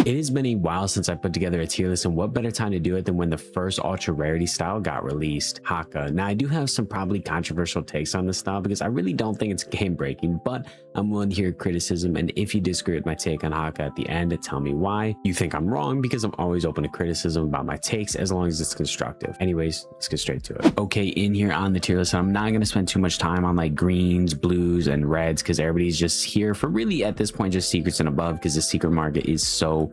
It has been a while since I put together a tier list, and what better time to do it than when the first ultra rarity style got released, Haka. Now I do have some probably controversial takes on this style because I really don't think it's game breaking, but I'm willing to hear criticism, and if you disagree with my take on Haka at the end, tell me why you think I'm wrong, because I'm always open to criticism about my takes as long as it's constructive. Anyways, let's get straight to it. Okay, in here on the tier list, I'm not going to spend too much time on like greens, blues, and reds because everybody's just here for really at this point just secrets and above, because the secret market is so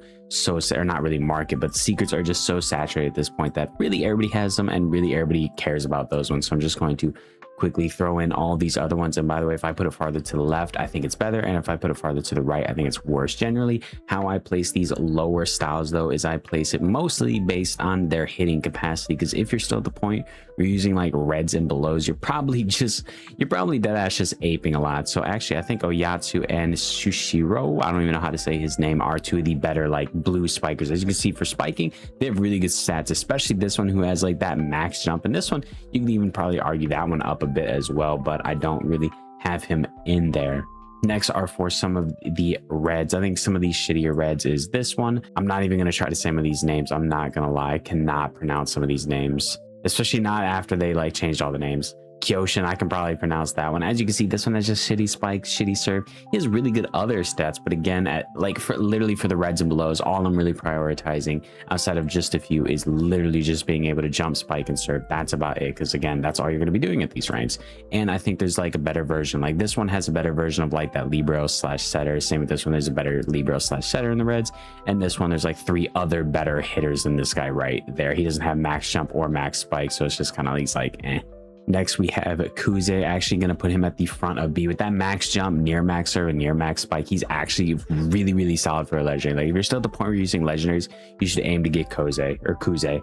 or not really market, but secrets are just so saturated at this point that really everybody has them and really everybody cares about those ones. So I'm just going to quickly throw in all these other ones, and by the way, if I put it farther to the left I think it's better, and if I put it farther to the right I think it's worse. Generally how I place these lower styles though is I place it mostly based on their hitting capacity, because if you're still at the point where you're using like reds and belows, you're probably dead ass just aping a lot. So actually I think Oyatsu and Shushiro, I don't even know how to say his name, are two of the better like blue spikers. As you can see, for spiking they have really good stats, especially this one who has like that max jump, and this one you can even probably argue that one up a bit as well, but I don't really have him in there. Next are for some of the reds. I think some of these shittier reds is this one. I'm not even going to try to say some of these names. I'm not gonna lie, I cannot pronounce some of these names, especially not after they like changed all the names. Kyoshin, I can probably pronounce that one. As you can see, this one has just shitty spikes, shitty serve. He has really good other stats, but again, at like literally for the reds and belows, all I'm really prioritizing outside of just a few is literally just being able to jump, spike, and serve. That's about it, because again, that's all you're going to be doing at these ranks. And I think there's like a better version. Like this one has a better version of like that libero slash setter. Same with this one, there's a better libero slash setter in the reds, and this one there's like 3 other better hitters than this guy right there. He doesn't have max jump or max spike, so it's just kind of like eh. Next we have Kuze. Actually going to put him at the front of B with that max jump, near max serve, and near max spike. He's actually really solid for a legendary. Like if you're still at the point where you're using legendaries, you should aim to get Kuze.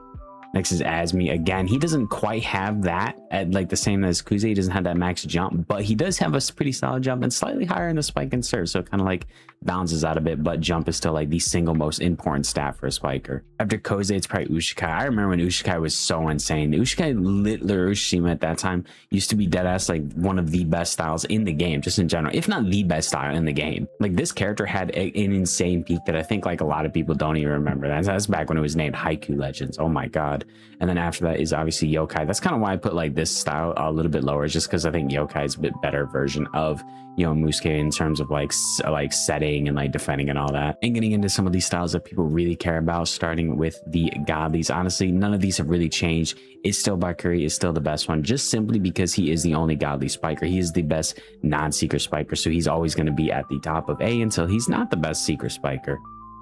Next is Asmi. Again, he doesn't quite have that at like the same as Kuze. He doesn't have that max jump, but he does have a pretty solid jump and slightly higher in the spike and serve, so it kind of like balances out a bit, but jump is still like the single most important stat for a spiker. After Koze, it's probably Ushikai. I remember when Ushikai was so insane. Ushikai Ushima at that time used to be deadass like one of the best styles in the game, just in general, if not the best style in the game. Like this character had an insane peak that I think like a lot of people don't even remember. That's back when it was named Haiku Legends. Oh my god. And then after that is obviously Yokai. That's kind of why I put like this style a little bit lower, just because I think Yokai is a bit better version of, you know, Musuke in terms of like setting and like defending and all that. And getting into some of these styles that people really care about, starting with the godlies. Honestly, none of these have really changed. It's still Bakuri is still the best one, just simply because he is the only godly spiker. He is the best non-secret spiker, so he's always going to be at the top of A until he's not the best secret spiker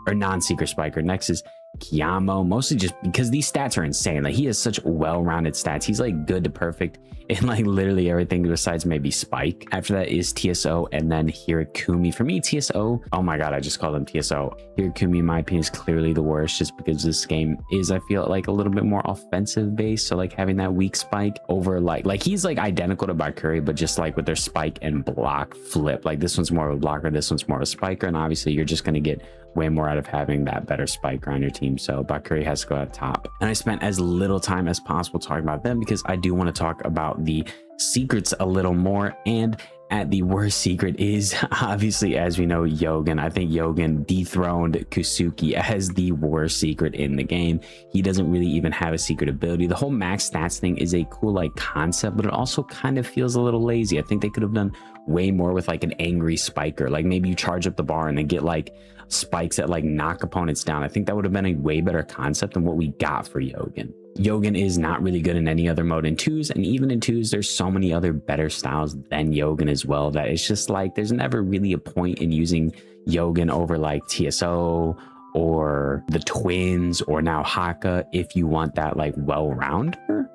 or non-secret spiker. Next is Kyamo, mostly just because these stats are insane. Like he has such well-rounded stats. He's like good to perfect in like literally everything besides maybe spike. After that is TSO, and then Hirakumi. For me, TSO, oh my god, I just called him TSO. Hirakumi in my opinion is clearly the worst, just because this game is, I feel like, a little bit more offensive based, so like having that weak spike over like he's like identical to Bakuri, but just like with their spike and block flip. Like this one's more of a blocker, this one's more of a spiker, and obviously you're just going to get way more out of having that better spiker on your team. So Bakuri has to go at top, and I spent as little time as possible talking about them because I do want to talk about the secrets a little more. And at the worst secret is obviously, as we know, Yogen. I think Yogen dethroned Kusuki as the worst secret in the game. He doesn't really even have a secret ability. The whole max stats thing is a cool like concept, but it also kind of feels a little lazy. I think they could have done way more with like an angry spiker. Like maybe you charge up the bar and then get like spikes that like knock opponents down. I think that would have been a way better concept than what we got for Yogen. Yogen is not really good in any other mode in 2s, and even in 2s there's so many other better styles than Yogen as well that it's just like there's never really a point in using Yogen over like TSO or the twins or now Haka if you want that like well-rounder.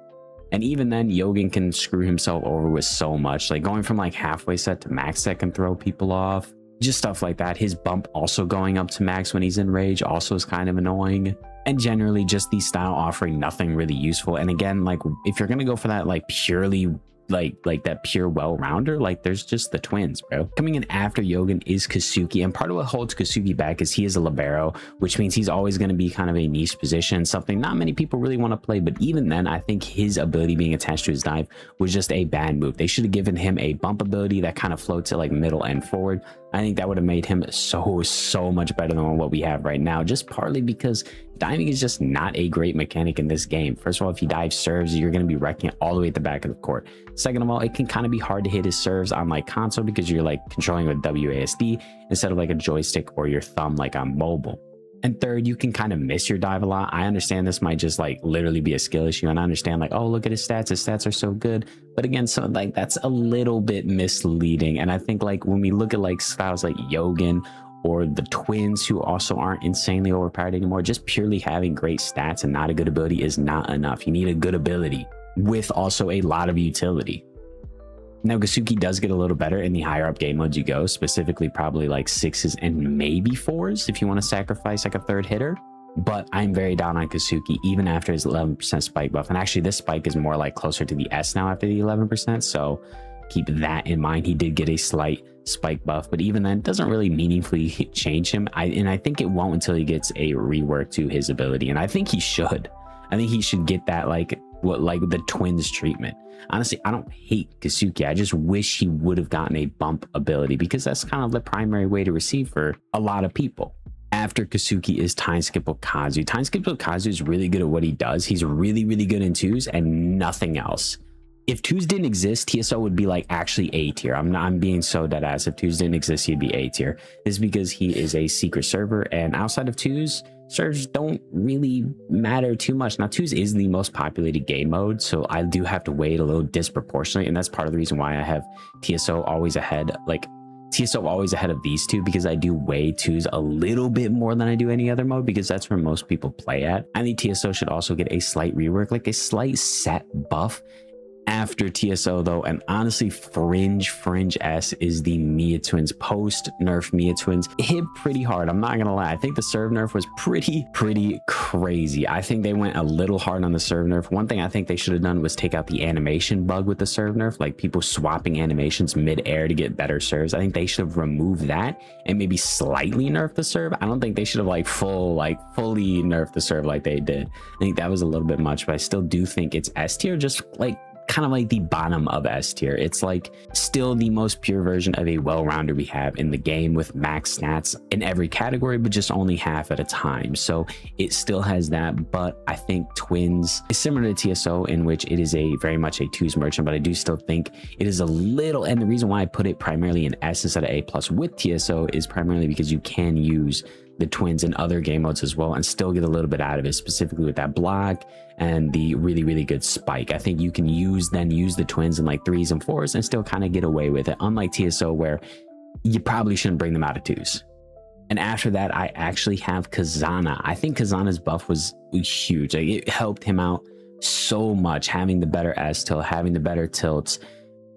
And even then, Yogen can screw himself over with so much, like going from like halfway set to max set can throw people off, just stuff like that. His bump also going up to max when he's in rage also is kind of annoying. And generally just the style offering nothing really useful. And again, like if you're gonna go for that like purely like that pure well-rounder, like there's just the twins, bro. Coming in after Yogen is Kasuki, and part of what holds Kasuki back is he is a libero, which means he's always going to be kind of a niche position, something not many people really want to play. But even then, I think his ability being attached to his dive was just a bad move. They should have given him a bump ability that kind of floats it like middle and forward. I think that would have made him so much better than what we have right now, just partly because diving is just not a great mechanic in this game. First of all, if he dives serves, you're going to be wrecking it all the way at the back of the court. Second of all, it can kind of be hard to hit his serves on like console because you're like controlling with WASD instead of like a joystick or your thumb like on mobile. And third, you can kind of miss your dive a lot. I understand this might just like literally be a skill issue, and I understand like, oh, look at his stats are so good. But again, so like that's a little bit misleading. And I think like when we look at like styles like Yogan or the twins, who also aren't insanely overpowered anymore, just purely having great stats and not a good ability is not enough. You need a good ability with also a lot of utility. Now, Kasuki does get a little better in the higher up game modes you go, specifically probably like 6s and maybe 4s if you want to sacrifice like a third hitter. But I'm very down on Kasuki even after his 11% spike buff. And actually this spike is more like closer to the S now after the 11%. So keep that in mind. He did get a slight spike buff, but even then it doesn't really meaningfully change him. I think it won't until he gets a rework to his ability. And I think he should. I think he should get that like the twins treatment. Honestly, I don't hate Kasuki. I just wish he would have gotten a bump ability because that's kind of the primary way to receive for a lot of people. After Kasuki is timeskip Okazu. Timeskip Okazu is really good at what he does. He's really good in 2s and nothing else. If 2s didn't exist, TSO would be like actually A tier. I'm being so dead ass. If 2s didn't exist, he'd be A tier. This is because he is a secret server, and outside of 2s, servers don't really matter too much. Now 2s is the most populated game mode, so I do have to weigh it a little disproportionately, and that's part of the reason why I have TSO always ahead, like TSO always ahead of these two, because I do weigh 2s a little bit more than I do any other mode, because that's where most people play at. I think TSO should also get a slight rework, like a slight set buff after TSO though. And honestly, fringe S is the Miya twins. Post nerf Miya twins hit pretty hard. I'm not gonna lie, I think the serve nerf was pretty crazy. I think they went a little hard on the serve nerf. One thing I think they should have done was take out the animation bug with the serve nerf, like people swapping animations mid-air to get better serves. I think they should have removed that and maybe slightly nerfed the serve. I don't think they should have like fully nerfed the serve like they did. I think that was a little bit much, but I still do think it's S tier, just like kind of like the bottom of S tier. It's like still the most pure version of a well-rounder we have in the game, with max stats in every category, but just only half at a time. So it still has that, but I think twins is similar to TSO in which it is a very much a 2s merchant, but I do still think it is a little, and the reason why I put it primarily in S instead of A+ with TSO is primarily because you can use the twins in other game modes as well and still get a little bit out of it, specifically with that block and the really good spike. I think you can use the twins in like 3s and 4s and still kind of get away with it, unlike TSO where you probably shouldn't bring them out of 2s. And after that, I actually have Kazana. I think Kazana's buff was huge. Like, it helped him out so much. Having the better S tilt, having the better tilts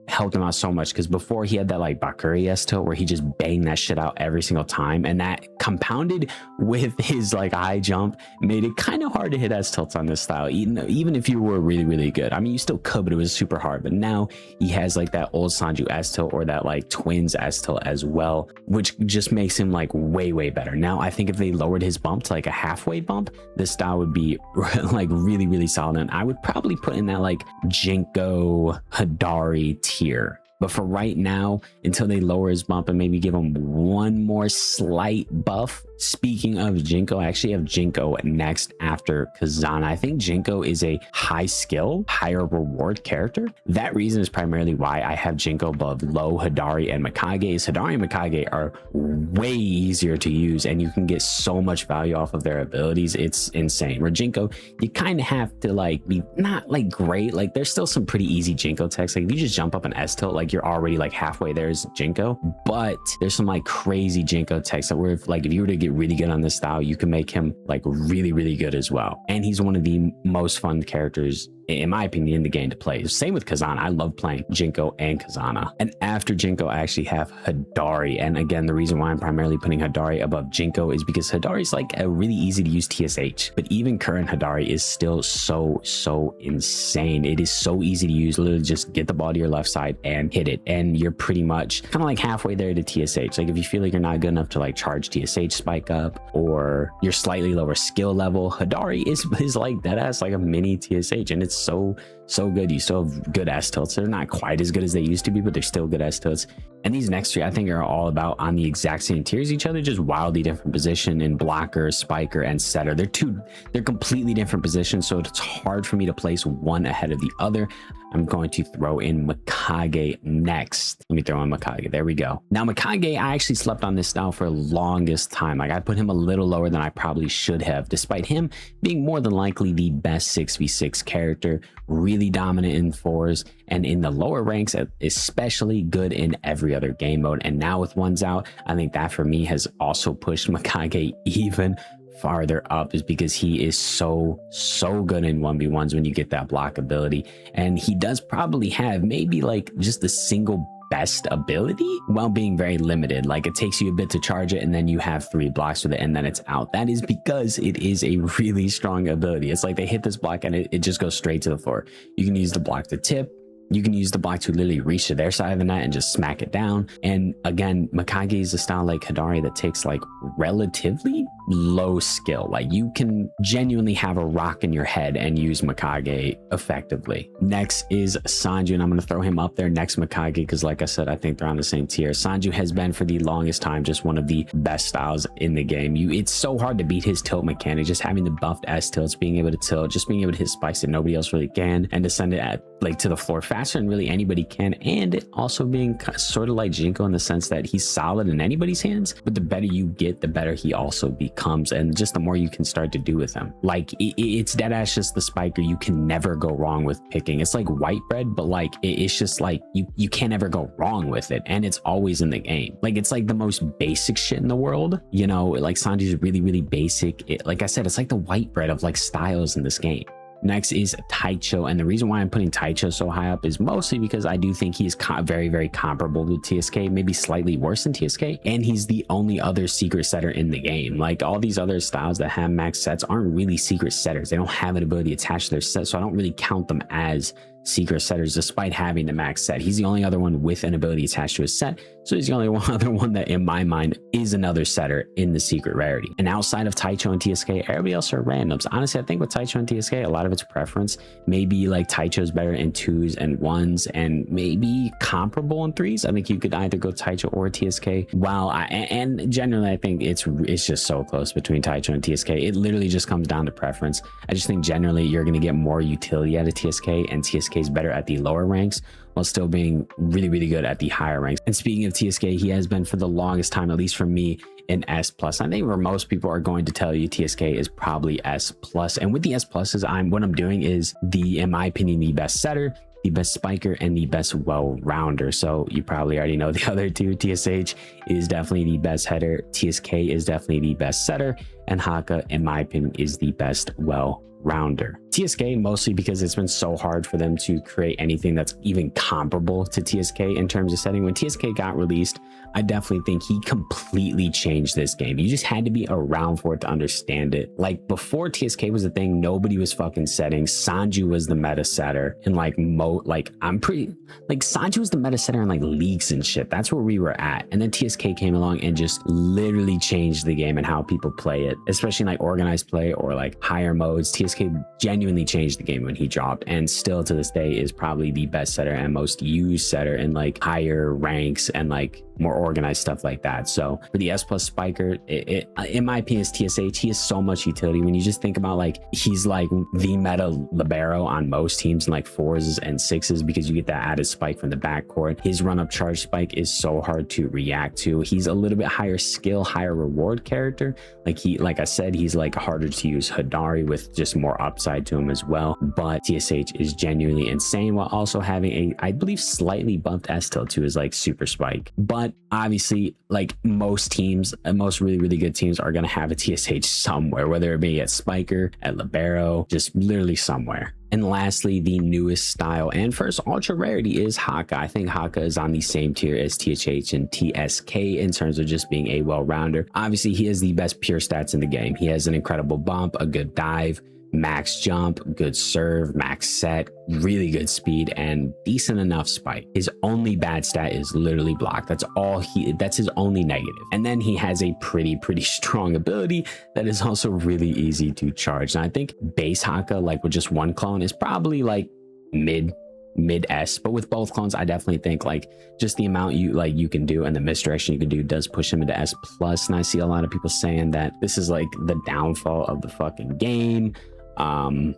helped him out so much, because before he had that like Bakuri S tilt where he just banged that shit out every single time, and that compounded with his like high jump made it kind of hard to hit S tilts on this style, even if you were really good. I mean, you still could, but it was super hard. But now he has like that old Sanju S tilt or that like twins S tilt as well, which just makes him like way better. Now I think if they lowered his bump to like a halfway bump, this style would be like really solid, and I would probably put in that like Jinko Hidari tier. But for right now, until they lower his bump and maybe give him one more slight buff. Speaking of Jinko, I actually have Jinko next after Kazana. I think Jinko is a high skill, higher reward character. That reason is primarily why I have Jinko above low Hidari and Mikage. Hidari and Mikage are way easier to use, and you can get so much value off of their abilities. It's insane. Where Jinko, you kind of have to like be not like great. Like there's still some pretty easy Jinko techs. Like if you just jump up an S tilt, like you're already like halfway there is Jinko. But there's some like crazy Jinko techs that were if you were to get really good on this style, you can make him like really good as well. And he's one of the most fun characters, in my opinion, in the game to play. Same with Kazana. I love playing Jinko and Kazana. And after Jinko, I actually have Hidari. And again, the reason why I'm primarily putting Hidari above Jinko is because Hidari is like a really easy to use TSH. But even current Hidari is still so insane. It is so easy to use. Literally just get the ball to your left side and hit it, and you're pretty much kind of like halfway there to TSH. Like if you feel like you're not good enough to like charge TSH spike up, or you're slightly lower skill level, Hidari is like that as like a mini TSH, and it's so good. You still have good S tilts. They're not quite as good as they used to be, but they're still good S tilts. And these next three I think are all about on the exact same tier as each other, just wildly different position in blocker, spiker, and setter. They're completely different positions, so it's hard for me to place one ahead of the other. I'm going to throw in Mikage next. Let me throw in Mikage. There we go. Now Mikage, I actually slept on this style for the longest time. Like I put him a little lower than I probably should have, despite him being more than likely the best 6v6 character, really dominant in fours, and in the lower ranks, especially good in every other game mode. And now with ones out, I think that for me has also pushed Mikage even farther up, is because he is so good in 1v1s when you get that block ability. And he does probably have maybe like just the single best ability while being very limited. Like it takes you a bit to charge it and then you have 3 blocks with it and then it's out. That is because it is a really strong ability. It's like they hit this block and it just goes straight to the floor. You can use the block to tip. You can use the block to literally reach to their side of the net and just smack it down. And again, Mikage is a style like Hidari that takes like relatively low skill. Like you can genuinely have a rock in your head and use Mikage effectively. Next is Sanju, and I'm going to throw him up there next Mikage because like I said, I think they're on the same tier. Sanju has been for the longest time just one of the best styles in the game. It's so hard to beat his tilt mechanic, just having the buffed S tilts, being able to tilt, just being able to hit spikes that nobody else really can, and to send it at like to the floor faster than really anybody can, and it also being sort of like Jinko in the sense that he's solid in anybody's hands, but the better you get, the better he also becomes, and just the more you can start to do with him. Like it's dead ass just the spiker you can never go wrong with picking. It's like white bread, but like it's just like you can't ever go wrong with it, and it's always in the game. Like it's like the most basic shit in the world, you know. Like Sanju's really basic. Like I said, it's like the white bread of like styles in this game. Next is Taichou, and the reason why I'm putting Taichou so high up is mostly because I do think he is very comparable with TSK, maybe slightly worse than TSK, and he's the only other secret setter in the game. Like all these other styles that have max sets aren't really secret setters. They don't have an ability attached to their set, so I don't really count them as secret setters despite having the max set. He's the only other one with an ability attached to his set, so he's the only other one that in my mind is another setter in the secret rarity. And outside of Taichou and TSK, everybody else are randoms. Honestly, I think with Taichou and TSK, a lot of it's preference. Maybe like Taichou's better in 2s and 1s and maybe comparable in 3s. I think you could either go Taichou or TSK. Wow, and generally I think it's just so close between Taichou and TSK. It literally just comes down to preference. I just think generally you're going to get more utility out of TSK, and TSK is better at the lower ranks while still being really good at the higher ranks. And speaking of TSK, he has been for the longest time, at least for me, an S+. I think where most people are going to tell you TSK is probably S+. And with the S+, what I'm doing is in my opinion, the best setter, the best spiker, and the best well-rounder. So you probably already know the other two. TSH is definitely the best header, TSK is definitely the best setter, and Haka, in my opinion, is the best well-rounder. TSK mostly because it's been so hard for them to create anything that's even comparable to TSK in terms of setting. When TSK got released, I definitely think he completely changed this game. You just had to be around for it to understand it. Like before TSK was a thing, nobody was fucking setting. Sanju was the meta setter, and Sanju was the meta setter in like leagues and shit. That's where we were at. And then TSK came along and just literally changed the game and how people play it, especially in like organized play or like higher modes. TSK genuinely changed the game when he dropped, and still to this day is probably the best setter and most used setter in like higher ranks and like more organized stuff like that. So for the S+ spiker, in my opinion, is TSH. He has so much utility. When you just think about like he's like the meta libero on most teams in like 4s and 6s, because you get that added spike from the backcourt. His run-up charge spike is so hard to react to. He's a little bit higher skill, higher reward character. Like I said, he's like harder to use Hidari with just more upside to him as well. But TSH is genuinely insane while also having I believe slightly bumped S tilt to his like super spike. But obviously, like most teams, most really good teams are going to have a TSH somewhere, whether it be at spiker, at libero, just literally somewhere. And lastly, the newest style and first ultra rarity is Haka. I think Haka is on the same tier as THH and TSK in terms of just being a well-rounder. Obviously, he has the best pure stats in the game. He has an incredible bump, a good dive, max jump, good serve, max set, really good speed, and decent enough spike. His only bad stat is literally block. That's his only negative. And then he has a pretty strong ability that is also really easy to charge. And I think base Haka, like with just one clone, is probably like mid S, but with both clones I definitely think like just the amount you can do and the misdirection you can do does push him into S plus. And I see a lot of people saying that this is like the downfall of the fucking game.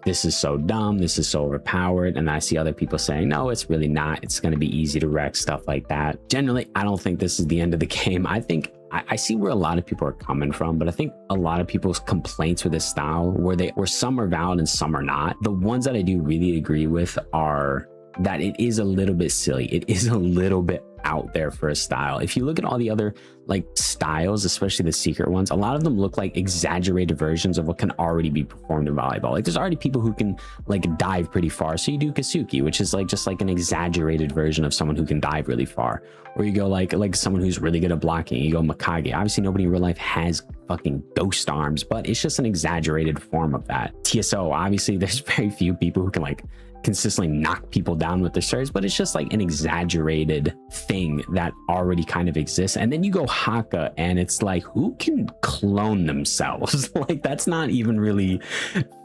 This is so dumb, this is so overpowered. And I see other people saying no, it's really not, it's going to be easy to wreck, stuff like that. Generally, I don't think this is the end of the game. I think I see where a lot of people are coming from, but I think a lot of people's complaints with this style where some are valid and some are not. The ones that I do really agree with are that it is a little bit silly. It is a little bit out there for a style. If you look at all the other like styles, especially the secret ones, a lot of them look like exaggerated versions of what can already be performed in volleyball. Like there's already people who can like dive pretty far. So you do Kasuki, which is like just like an exaggerated version of someone who can dive really far. Or you go like someone who's really good at blocking. You go Mikage. Obviously nobody in real life has fucking ghost arms, but it's just an exaggerated form of that. TSO, obviously there's very few people who can like consistently knock people down with their serves, but it's just like an exaggerated thing that already kind of exists. And then you go Haka and it's like, who can clone themselves? Like that's not even really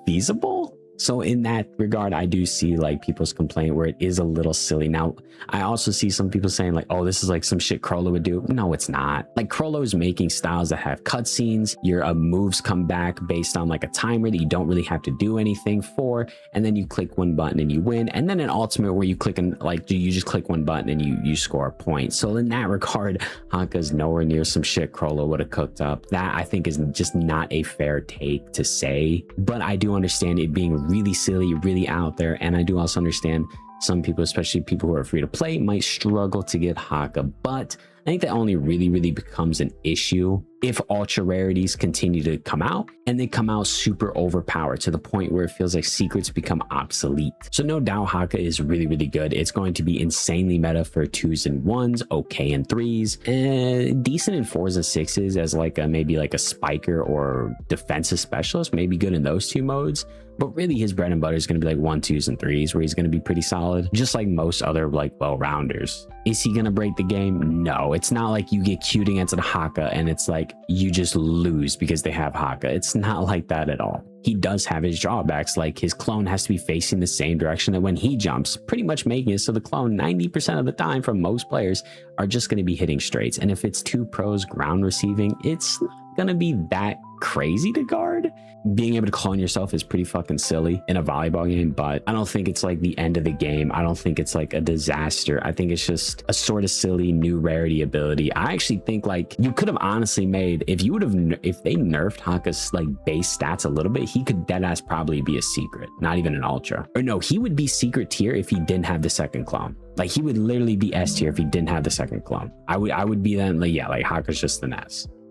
feasible. So in that regard, I do see like people's complaint where it is a little silly. Now, I also see some people saying like, oh, this is like some shit Crollo would do. No, it's not. Like Crollo is making styles that have cutscenes. Your moves come back based on like a timer that you don't really have to do anything for. And then you click one button and you win. And then an ultimate where you click and like, you just click one button and you score a point. So in that regard, Haka's nowhere near some shit Crollo would have cooked up. That I think is just not a fair take to say, but I do understand it being really silly, really out there. And I do also understand some people, especially people who are free to play, might struggle to get Haka. But I think that only really becomes an issue if ultra rarities continue to come out and they come out super overpowered to the point where it feels like secrets become obsolete. So no doubt Haka is really good. It's going to be insanely meta for 2s and 1s, okay in 3s, decent in 4s and 6s as like maybe like a spiker or defensive specialist, maybe good in those two modes. But really his bread and butter is going to be like 1, 2s, and 3s where he's going to be pretty solid, just like most other like well-rounders. Is he going to break the game? No, it's not like you get queued against a Haka and it's like you just lose because they have Haka. It's not like that at all. He does have his drawbacks, like his clone has to be facing the same direction that when he jumps, pretty much making it so the clone 90% of the time from most players are just going to be hitting straights. And if it's 2 pros ground receiving, it's not going to be that crazy to guard. Being able to clone yourself is pretty fucking silly in a volleyball game, but I don't think it's like the end of the game. I don't think it's like a disaster. I think it's just a sort of silly new rarity ability. I actually think like you could have honestly made, if they nerfed Haka's like base stats a little bit, he could deadass probably be a secret, not even an ultra. Or no, he would be secret tier if he didn't have the second clone. Like he would literally be S tier if he didn't have the second clone. I would be then like, yeah, like Haka's just an S.